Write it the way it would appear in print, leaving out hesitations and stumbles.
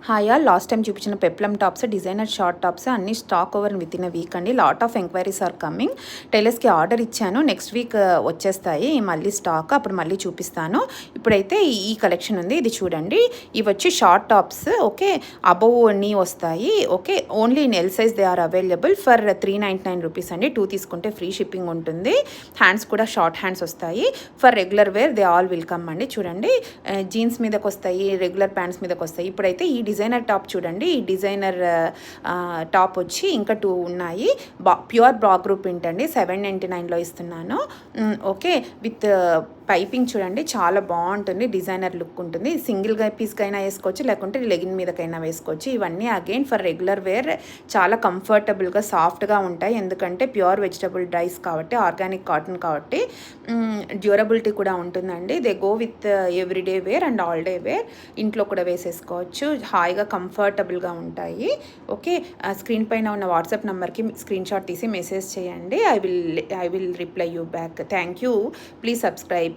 Hi all, last time చూపించిన peplum tops, designer short tops అన్ని stock over within week అండి. Lot of enquiries are coming. టైలర్స్కి order ఇచ్చాను, next week వచ్చేస్తాయి మళ్ళీ stock, అప్పుడు మళ్ళీ చూపిస్తాను. ఇప్పుడైతే ఈ కలెక్షన్ ఉంది, ఇది చూడండి. ఇవి వచ్చి short tops, okay, above knee వస్తాయి, okay. Only in L size they are available for 399 rupees అండి. 2 తీసుకుంటే ఫ్రీ షిప్పింగ్ ఉంటుంది. హ్యాండ్స్ కూడా షార్ట్ హ్యాండ్స్ వస్తాయి. For regular wear they all will come అండి. చూడండి, జీన్స్ మీదకి వస్తాయి, రెగ్యులర్ ప్యాంట్స్ మీదకి వస్తాయి. ఇప్పుడైతే ఈ డిజైనర్ టాప్ చూడండి. ఈ డిజైనర్ టాప్ వచ్చి ఇంకా 2 ఉన్నాయి. ప్యూర్ బ్రా గ్రూప్ ప్రింట్ అండి, 799లో ఇస్తున్నాను. ఓకే, విత్ పైపింగ్ చూడండి, చాలా బాగుంటుంది, డిజైనర్ లుక్ ఉంటుంది. సింగిల్గా పీస్కైనా వేసుకోవచ్చు, లేకుంటే లెగిన్ మీదకైనా వేసుకోవచ్చు. ఇవన్నీ అగైన్ ఫర్ రెగ్యులర్ వేర్ చాలా కంఫర్టబుల్గా సాఫ్ట్గా ఉంటాయి, ఎందుకంటే ప్యూర్ వెజిటబుల్ డైస్ కాబట్టి, ఆర్గానిక్ కాటన్ కాబట్టి డ్యూరబిలిటీ కూడా ఉంటుందండి. They go with everyday wear and all day wear. ఇంట్లో కూడా వేసేసుకోవచ్చు, హాయిగా కంఫర్టబుల్గా ఉంటాయి. ఓకే, స్క్రీన్ పైన ఉన్న వాట్సాప్ నెంబర్కి స్క్రీన్ షాట్ తీసి మెసేజ్ చేయండి. I will reply you back. Thank you. Please subscribe.